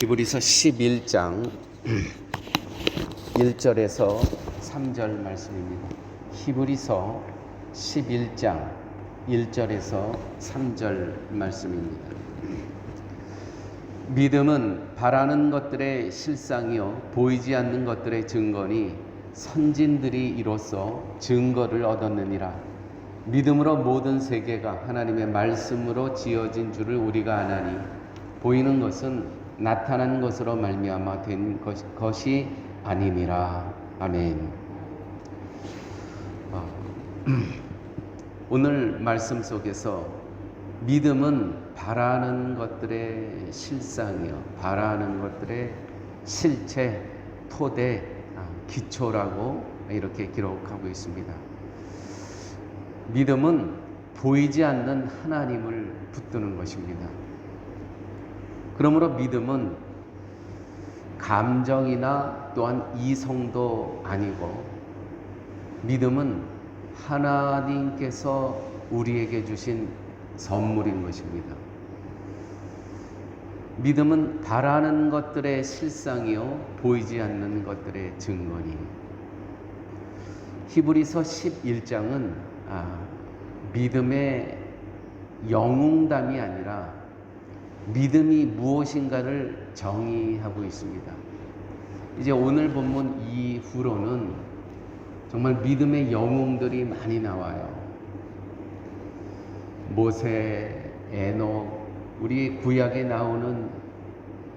히브리서 11장 1절에서 3절 말씀입니다. 히브리서 11장 1절에서 3절 말씀입니다. 믿음은 바라는 것들의 실상이요 보이지 않는 것들의 증거니 선진들이 이로써 증거를 얻었느니라. 믿음으로 모든 세계가 하나님의 말씀으로 지어진 줄을 우리가 아나니 보이는 것은 나타난 것으로 말미암아 된 것이 아니니라. 아멘. 오늘 말씀 속에서 믿음은 바라는 것들의 실상이요 바라는 것들의 실체, 토대, 기초라고 이렇게 기록하고 있습니다. 믿음은 보이지 않는 하나님을 붙드는 것입니다. 그러므로 믿음은 감정이나 또한 이성도 아니고 믿음은 하나님께서 우리에게 주신 선물인 것입니다. 믿음은 바라는 것들의 실상이요 보이지 않는 것들의 증거니. 히브리서 11장은 믿음의 영웅담이 아니라 믿음이 무엇인가를 정의하고 있습니다. 이제 오늘 본문 이후로는 정말 믿음의 영웅들이 많이 나와요. 모세, 에녹, 우리 구약에 나오는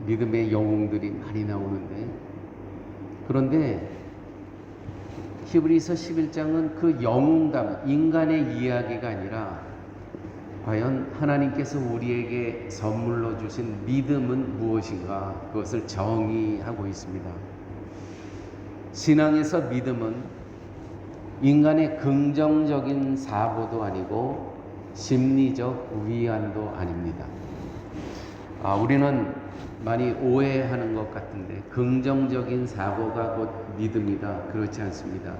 믿음의 영웅들이 많이 나오는데, 그런데 히브리서 11장은 그 영웅담, 인간의 이야기가 아니라 과연 하나님께서 우리에게 선물로 주신 믿음은 무엇인가, 그것을 정의하고 있습니다. 신앙에서 믿음은 인간의 긍정적인 사고도 아니고 심리적 위안도 아닙니다. 우리는 많이 오해하는 것 같은데 긍정적인 사고가 곧 믿음이다. 그렇지 않습니다.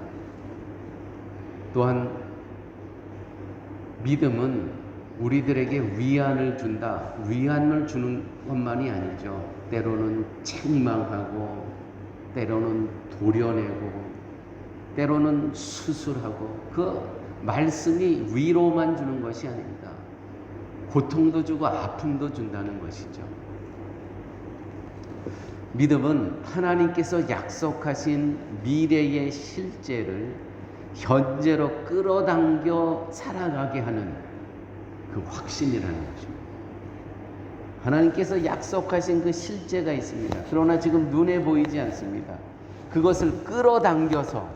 또한 믿음은 우리들에게 위안을 준다. 위안을 주는 것만이 아니죠. 때로는 책망하고, 때로는 도려내고, 때로는 수술하고, 그 말씀이 위로만 주는 것이 아닙니다. 고통도 주고 아픔도 준다는 것이죠. 믿음은 하나님께서 약속하신 미래의 실제를 현재로 끌어당겨 살아가게 하는 그 확신이라는 것입니다. 하나님께서 약속하신 그 실제가 있습니다. 그러나 지금 눈에 보이지 않습니다. 그것을 끌어당겨서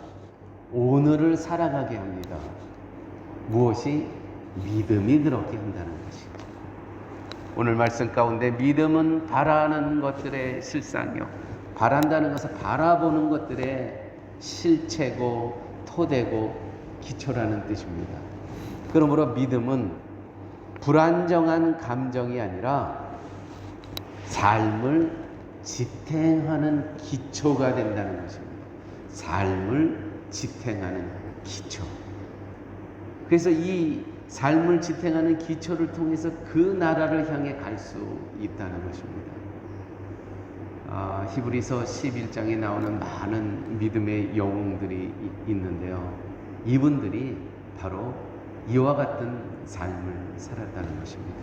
오늘을 살아가게 합니다. 무엇이? 믿음이 그렇게 한다는 것입니다. 오늘 말씀 가운데 믿음은 바라는 것들의 실상이요, 바란다는 것은 바라보는 것들의 실체고 토대고 기초라는 뜻입니다. 그러므로 믿음은 불안정한 감정이 아니라 삶을 지탱하는 기초가 된다는 것입니다. 삶을 지탱하는 기초. 그래서 이 삶을 지탱하는 기초를 통해서 그 나라를 향해 갈 수 있다는 것입니다. 히브리서 11장에 나오는 많은 믿음의 영웅들이 있는데요. 이분들이 바로 이와 같은 삶을 살았다는 것입니다.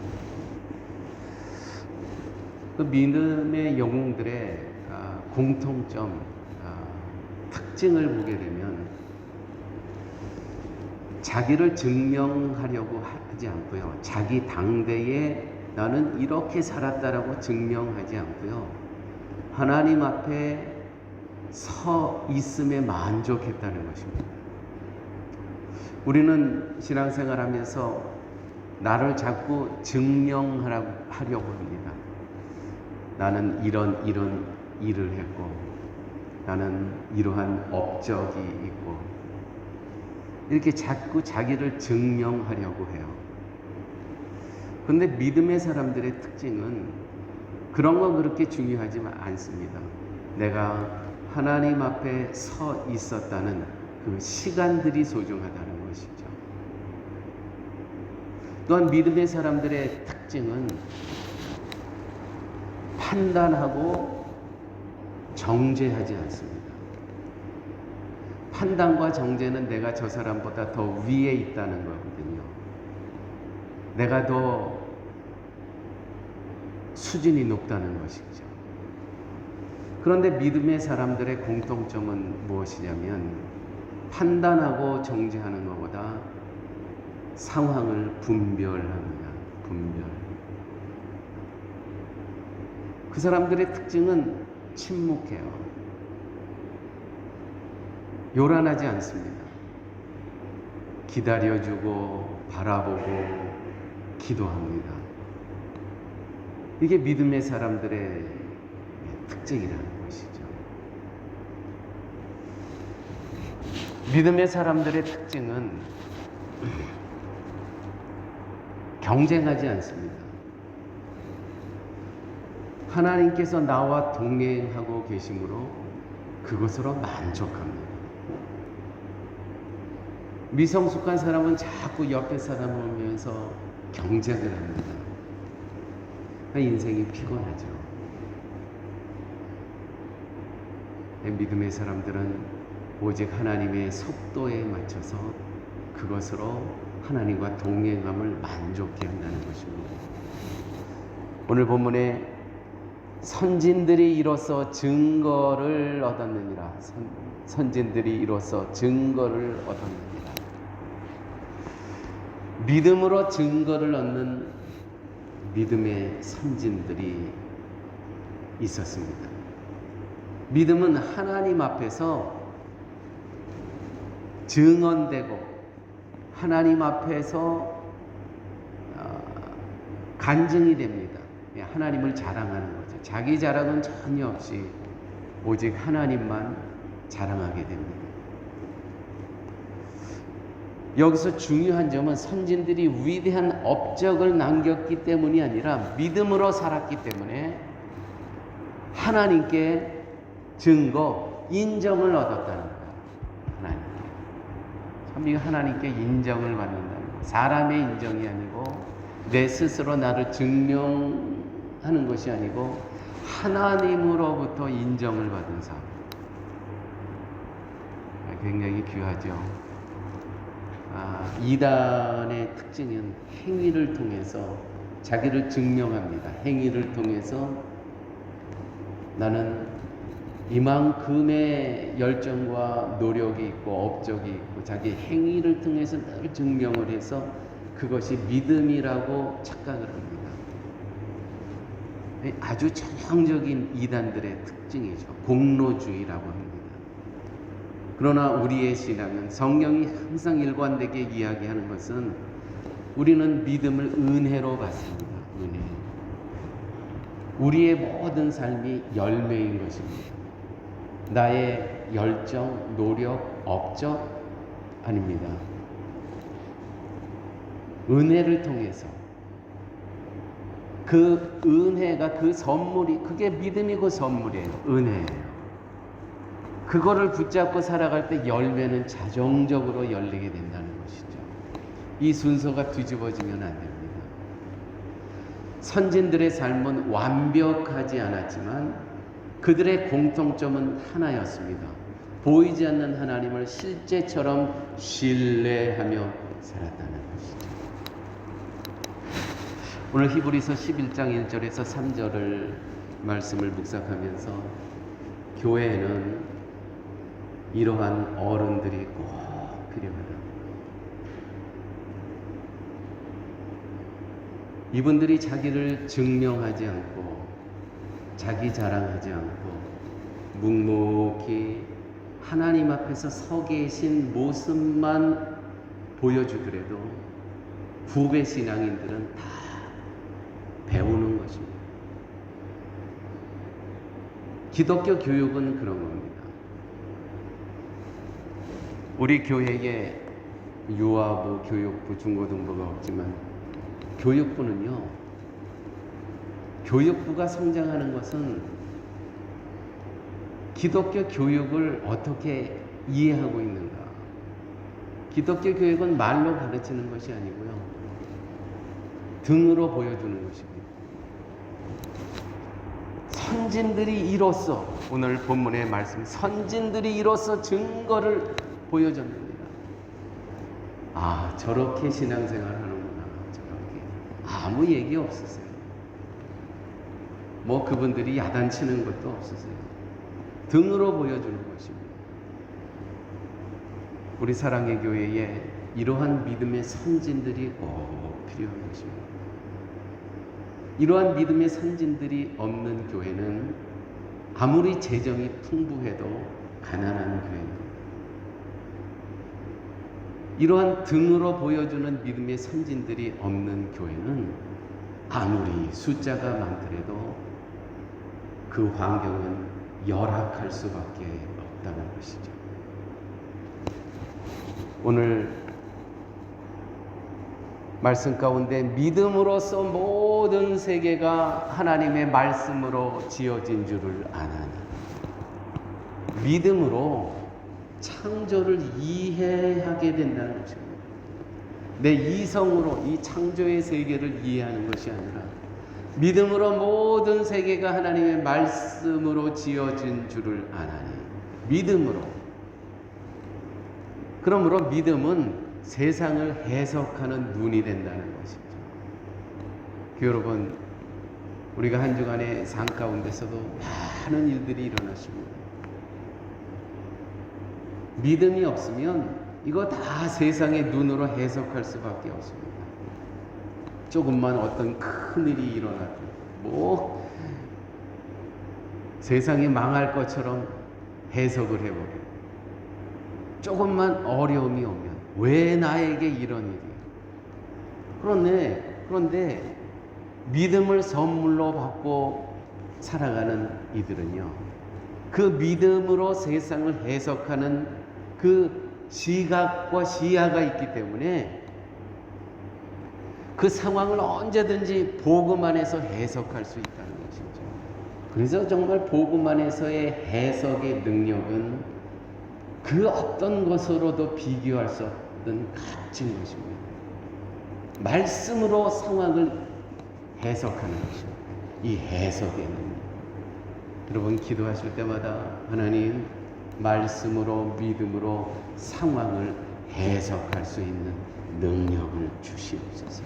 그 믿음의 영웅들의 공통점, 특징을 보게 되면 자기를 증명하려고 하지 않고요. 자기 당대에 나는 이렇게 살았다라고 증명하지 않고요. 하나님 앞에 서 있음에 만족했다는 것입니다. 우리는 신앙생활 하면서 나를 자꾸 증명하려고 합니다. 나는 이런 일을 했고, 나는 이러한 업적이 있고, 이렇게 자꾸 자기를 증명하려고 해요. 그런데 믿음의 사람들의 특징은 그런 건 그렇게 중요하지 않습니다. 내가 하나님 앞에 서 있었다는 그 시간들이 소중하다는 것이죠. 또한 믿음의 사람들의 특징은 판단하고 정죄하지 않습니다. 판단과 정죄는 내가 저 사람보다 더 위에 있다는 거거든요. 내가 더 수준이 높다는 것이죠. 그런데 믿음의 사람들의 공통점은 무엇이냐면 판단하고 정죄하는 것보다 상황을 분별합니다. 분별. 그 사람들의 특징은 침묵해요. 요란하지 않습니다. 기다려주고 바라보고 기도합니다. 이게 믿음의 사람들의 특징이라는 것이죠. 믿음의 사람들의 특징은 경쟁하지 않습니다. 하나님께서 나와 동행하고 계심으로 그것으로 만족합니다. 미성숙한 사람은 자꾸 옆에 사람을 보면서 경쟁을 합니다. 인생이 피곤하죠. 믿음의 사람들은 오직 하나님의 속도에 맞춰서 그것으로 하나님과 동행함을 만족해 한다는 것입니다. 오늘 본문에 선진들이 이로써 증거를 얻었느니라. 선진들이 이로써 증거를 얻었느니라. 믿음으로 증거를 얻는 믿음의 선진들이 있었습니다. 믿음은 하나님 앞에서 증언되고 하나님 앞에서 간증이 됩니다. 하나님을 자랑하는 거죠. 자기 자랑은 전혀 없이 오직 하나님만 자랑하게 됩니다. 여기서 중요한 점은 선진들이 위대한 업적을 남겼기 때문이 아니라 믿음으로 살았기 때문에 하나님께 증거, 인정을 얻었다는 거예요. 하나님께. 참 이거 하나님께 인정을 받는다는 거예요. 사람의 인정이 아니고 내 스스로 나를 증명하는 것이 아니고 하나님으로부터 인정을 받은 삶. 굉장히 귀하죠. 이단의 특징은 행위를 통해서 자기를 증명합니다. 행위를 통해서 나는 이만큼의 열정과 노력이 있고 업적이 있고 자기 행위를 통해서 늘 증명을 해서 그것이 믿음이라고 착각을 합니다. 아주 전형적인 이단들의 특징이죠. 공로주의라고 합니다. 그러나 우리의 신앙은 성경이 항상 일관되게 이야기하는 것은 우리는 믿음을 은혜로 받습니다. 은혜. 우리의 모든 삶이 열매인 것입니다. 나의 열정, 노력, 업적 아닙니다. 은혜를 통해서 그 은혜가 그 선물이 그게 믿음이고 선물이에요. 은혜예요. 그거를 붙잡고 살아갈 때 열매는 자정적으로 열리게 된다는 것이죠. 이 순서가 뒤집어지면 안 됩니다. 선진들의 삶은 완벽하지 않았지만 그들의 공통점은 하나였습니다. 보이지 않는 하나님을 실제처럼 신뢰하며 살았다는 것이죠. 오늘 히브리서 11장 1절에서 3절을 말씀을 묵상하면서 교회에는 이러한 어른들이 꼭 필요하다. 이분들이 자기를 증명하지 않고 자기 자랑하지 않고 묵묵히 하나님 앞에서 서 계신 모습만 보여주더라도 후배 신앙인들은 다 배우는 것입니다. 기독교 교육은 그런 겁니다. 우리 교회에 유아부, 교육부, 중고등부가 없지만 교육부는요, 교육부가 성장하는 것은 기독교 교육을 어떻게 이해하고 있는가. 기독교 교육은 말로 가르치는 것이 아니고요, 등으로 보여주는 것입니다. 선진들이 이로써, 오늘 본문의 말씀, 선진들이 이로써 증거를 보여줬습니다. 아, 저렇게 신앙생활 하는구나. 저렇게. 아무 얘기 없으세요. 뭐 그분들이 야단치는 것도 없으세요. 등으로 보여주는 것입니다. 우리 사랑의 교회에 이러한 믿음의 선진들이 꼭 필요한 것입니다. 이러한 믿음의 선진들이 없는 교회는 아무리 재정이 풍부해도 가난한 교회입니다. 이러한 등으로 보여주는 믿음의 선진들이 없는 교회는 아무리 숫자가 많더라도 그 환경은 열악할 수밖에 없다는 것이죠. 오늘 말씀 가운데 믿음으로써 모든 세계가 하나님의 말씀으로 지어진 줄을 아나니, 믿음으로 창조를 이해하게 된다는 것입니다. 내 이성으로 이 창조의 세계를 이해하는 것이 아니라 믿음으로 모든 세계가 하나님의 말씀으로 지어진 줄을 아나니, 믿음으로. 그러므로 믿음은 세상을 해석하는 눈이 된다는 것이죠. 여러분, 우리가 한 주간의 삶 가운데서도 많은 일들이 일어났습니다. 믿음이 없으면 이거 다 세상의 눈으로 해석할 수밖에 없습니다. 조금만 어떤 큰 일이 일어나도 뭐 세상이 망할 것처럼 해석을 해버려요. 조금만 어려움이 오면 왜 나에게 이런 일이? 그런데 믿음을 선물로 받고 살아가는 이들은요, 그 믿음으로 세상을 해석하는 그 시각과 시야가 있기 때문에 그 상황을 언제든지 복음 안에서 해석할 수 있다는 것이죠. 그래서 정말 복음 안에서의 해석의 능력은 그 어떤 것으로도 비교할 수 없는 값진 것입니다. 말씀으로 상황을 해석하는 것입니다. 이 해석의 능력. 여러분, 기도하실 때마다 하나님, 말씀으로 믿음으로 상황을 해석할 수 있는 능력을 주시옵소서.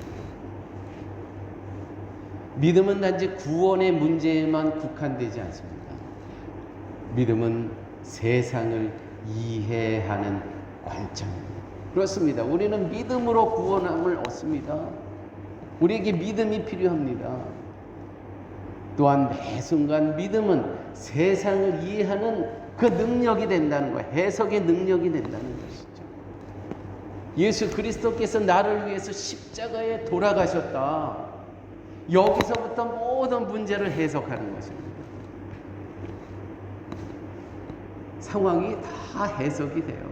믿음은 단지 구원의 문제에만 국한되지 않습니다. 믿음은 세상을 이해하는 관점입니다. 그렇습니다. 우리는 믿음으로 구원함을 얻습니다. 우리에게 믿음이 필요합니다. 또한 매 순간 믿음은 세상을 이해하는 그 능력이 된다는 거예요. 해석의 능력이 된다는 것이죠. 예수 그리스도께서 나를 위해서 십자가에 돌아가셨다. 여기서부터 모든 문제를 해석하는 것입니다. 상황이 다 해석이 돼요.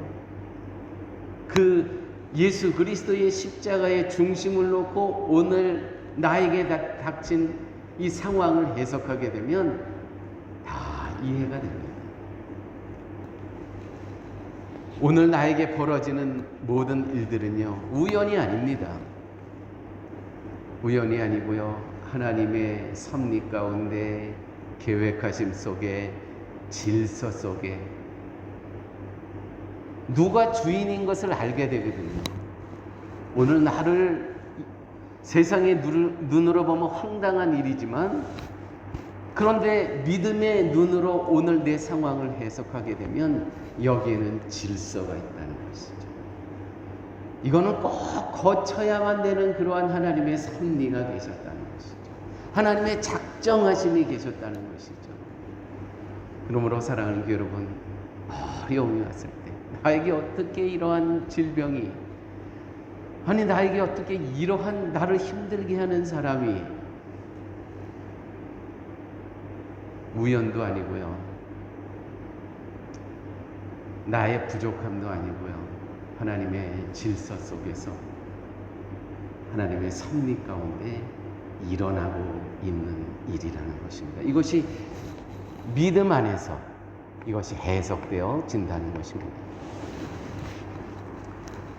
그 예수 그리스도의 십자가의 중심을 놓고 오늘 나에게 닥친 이 상황을 해석하게 되면 다 이해가 됩니다. 오늘 나에게 벌어지는 모든 일들은요, 우연이 아닙니다. 우연이 아니고요, 하나님의 섭리 가운데 계획하심 속에 질서 속에 누가 주인인 것을 알게 되거든요. 오늘 나를 세상의 눈으로 보면 황당한 일이지만, 그런데 믿음의 눈으로 오늘 내 상황을 해석하게 되면 여기에는 질서가 있다는 것이죠. 이거는 꼭 거쳐야만 되는 그러한 하나님의 섭리가 계셨다는 것이죠. 하나님의 작정하심이 계셨다는 것이죠. 그러므로 사랑하는 여러분, 어려움이 왔을 때 나에게 어떻게 이러한 질병이, 아니 나에게 어떻게 이러한 나를 힘들게 하는 사람이, 우연도 아니고요, 나의 부족함도 아니고요, 하나님의 질서 속에서 하나님의 섭리 가운데 일어나고 있는 일이라는 것입니다. 이것이 믿음 안에서 이것이 해석되어진다는 것입니다.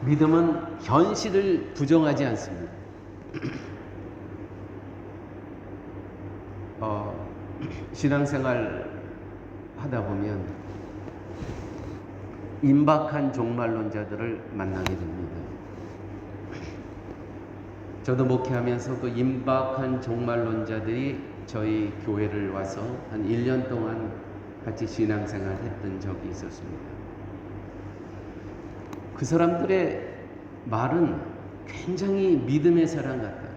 믿음은 현실을 부정하지 않습니다. 신앙생활 하다 보면 임박한 종말론자들을 만나게 됩니다. 저도 목회하면서 그 임박한 종말론자들이 저희 교회를 와서 한 1년 동안 같이 신앙생활 했던 적이 있었습니다. 그 사람들의 말은 굉장히 믿음의 사람 같아요.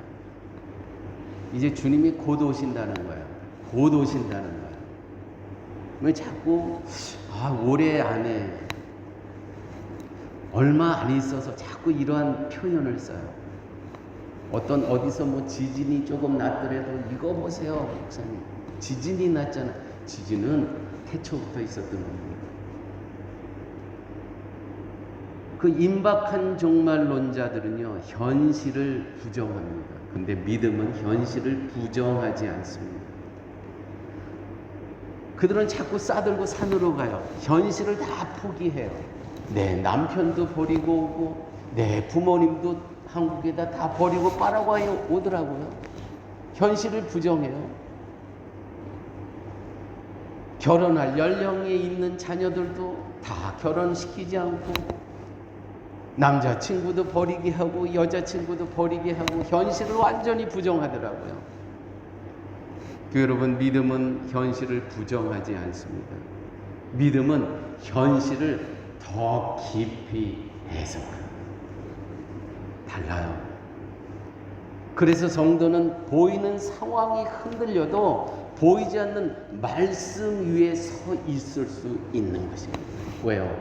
이제 주님이 곧 오신다는 거야. 곧 오신다는 거야. 왜 자꾸 올해 안에 얼마 안 있어서 자꾸 이러한 표현을 써요. 어디서 뭐 지진이 조금 났더라도 이거 보세요, 목사님. 지진이 났잖아. 지진은 태초부터 있었던 겁니다. 그 임박한 종말론자들은요, 현실을 부정합니다. 근데 믿음은 현실을 부정하지 않습니다. 그들은 자꾸 싸들고 산으로 가요. 현실을 다 포기해요. 내 남편도 버리고 오고, 내 부모님도 한국에다 다 버리고 파라과이에 오더라고요. 현실을 부정해요. 결혼할 연령에 있는 자녀들도 다 결혼시키지 않고, 남자친구도 버리게 하고 여자친구도 버리게 하고 현실을 완전히 부정하더라고요. 여러분, 믿음은 현실을 부정하지 않습니다. 믿음은 현실을 더 깊이 해석합니다. 달라요. 그래서 성도는 보이는 상황이 흔들려도 보이지 않는 말씀 위에 서 있을 수 있는 것입니다. 왜요?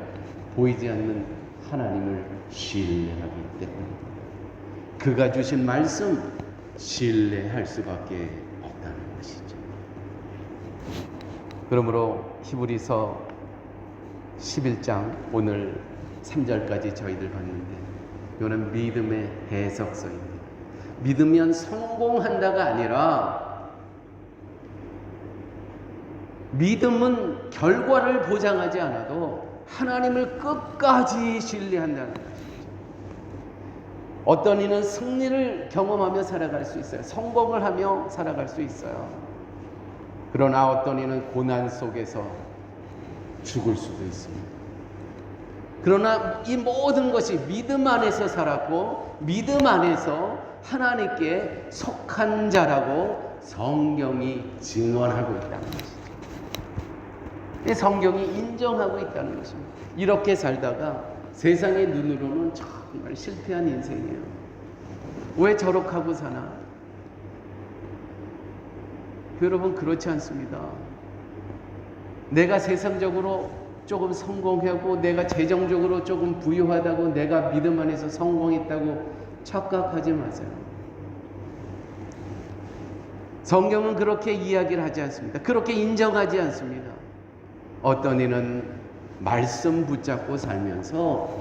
보이지 않는 하나님을 신뢰하기 때문입니다. 그가 주신 말씀 신뢰할 수밖에 없다는 것이죠. 그러므로 히브리서 11장 오늘 3절까지 저희들 봤는데, 이거는 믿음의 해석서입니다. 믿으면 성공한다가 아니라 믿음은 결과를 보장하지 않아도 하나님을 끝까지 신뢰한다는 것이죠. 어떤 이는 승리를 경험하며 살아갈 수 있어요. 성공을 하며 살아갈 수 있어요. 그러나 어떤 이는 고난 속에서 죽을 수도 있습니다. 그러나 이 모든 것이 믿음 안에서 살았고 믿음 안에서 하나님께 속한 자라고 성경이 증언하고 있다는 것이죠. 이 성경이 인정하고 있다는 것입니다. 이렇게 살다가 세상의 눈으로는 정말 실패한 인생이에요. 왜 저렇게 하고 사나? 여러분, 그렇지 않습니다. 내가 세상적으로 조금 성공하고 내가 재정적으로 조금 부유하다고 내가 믿음 안에서 성공했다고 착각하지 마세요. 성경은 그렇게 이야기를 하지 않습니다. 그렇게 인정하지 않습니다. 어떤 이는 말씀 붙잡고 살면서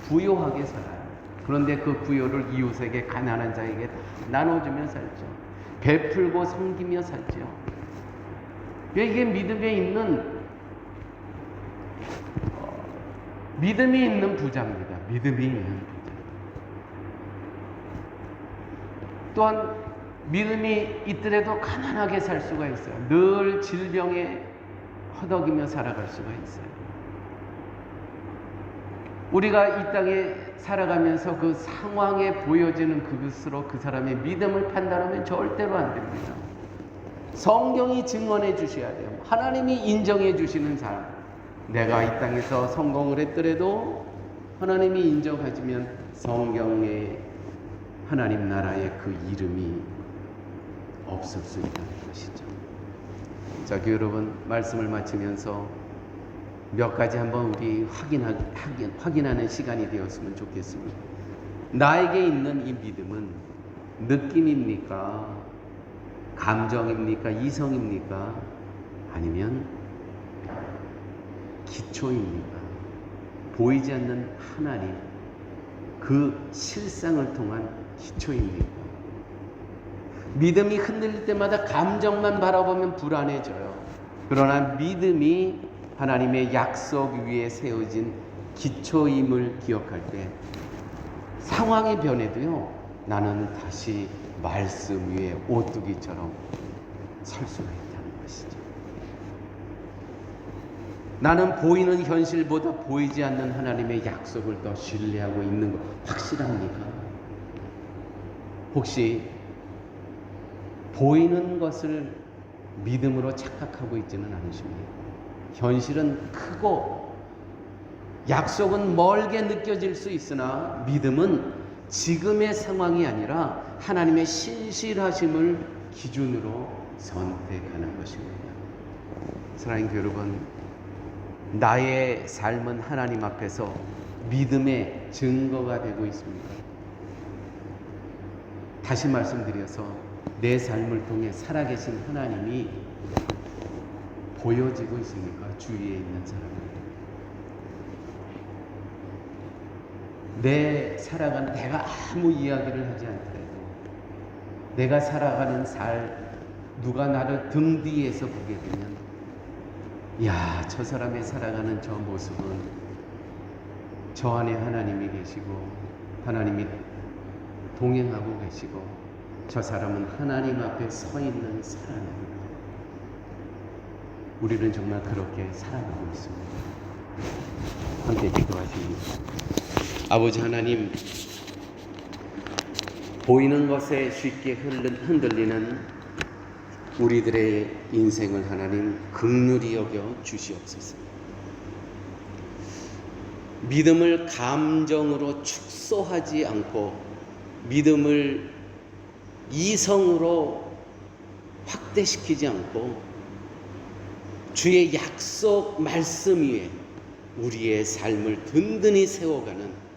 부유하게 살아요. 그런데 그 부유를 이웃에게, 가난한 자에게 나눠주며 살죠. 베풀고 섬기며 살죠. 이게 믿음이 있는 부자입니다. 믿음이 있는 부자. 또한 믿음이 있더라도 가난하게 살 수가 있어요. 늘 질병에 허덕이며 살아갈 수가 있어요. 우리가 이 땅에 살아가면서 그 상황에 보여지는 그것으로 그 사람의 믿음을 판단하면 절대로 안 됩니다. 성경이 증언해 주셔야 돼요. 하나님이 인정해 주시는 사람. 내가 이 땅에서 성공을 했더라도 하나님이 인정하시면 성경에 하나님 나라의 그 이름이 없을 수 있다는 것이죠. 자, 여러분, 말씀을 마치면서 몇 가지 한번 우리 확인하는 시간이 되었으면 좋겠습니다. 나에게 있는 이 믿음은 느낌입니까? 감정입니까? 이성입니까? 아니면 기초입니까? 보이지 않는 하나님, 그 실상을 통한 기초입니까? 믿음이 흔들릴 때마다 감정만 바라보면 불안해져요. 그러나 믿음이 하나님의 약속 위에 세워진 기초임을 기억할 때 상황이 변해도요, 나는 다시 말씀 위에 오뚜기처럼 설 수가 있다는 나는 보이는 현실보다 보이지 않는 하나님의 약속을 더 신뢰하고 있는 것 확실합니까? 혹시 보이는 것을 믿음으로 착각하고 있지는 않으십니까? 현실은 크고 약속은 멀게 느껴질 수 있으나 믿음은 지금의 상황이 아니라 하나님의 신실하심을 기준으로 선택하는 것입니다. 사랑하는 여러분, 나의 삶은 하나님 앞에서 믿음의 증거가 되고 있습니다. 다시 말씀드려서 내 삶을 통해 살아계신 하나님이 보여지고 있습니까? 주위에 있는 사람에게. 내가 아무 이야기를 하지 않더라도 내가 살아가는 누가 나를 등 뒤에서 보게 되면 야, 저 사람의 살아가는 저 모습은 저 안에 하나님이 계시고 하나님이 동행하고 계시고 저 사람은 하나님 앞에 서 있는 사람입니다. 우리는 정말 그렇게 살아가고 있습니다. 함께 기도하십니다. 아버지 하나님, 보이는 것에 쉽게 흔들리는 우리들의 인생을 하나님 긍휼히 여겨 주시옵소서. 믿음을 감정으로 축소하지 않고 믿음을 이성으로 확대시키지 않고 주의 약속 말씀 위에 우리의 삶을 든든히 세워가는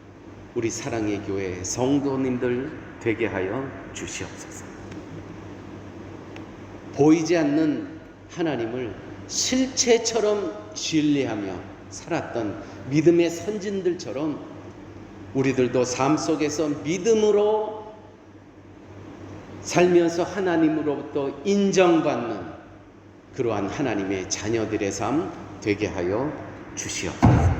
우리 사랑의 교회 성도님들 되게 하여 주시옵소서. 보이지 않는 하나님을 실체처럼 신뢰하며 살았던 믿음의 선진들처럼 우리들도 삶 속에서 믿음으로 살면서 하나님으로부터 인정받는 그러한 하나님의 자녀들의 삶 되게 하여 주시옵소서.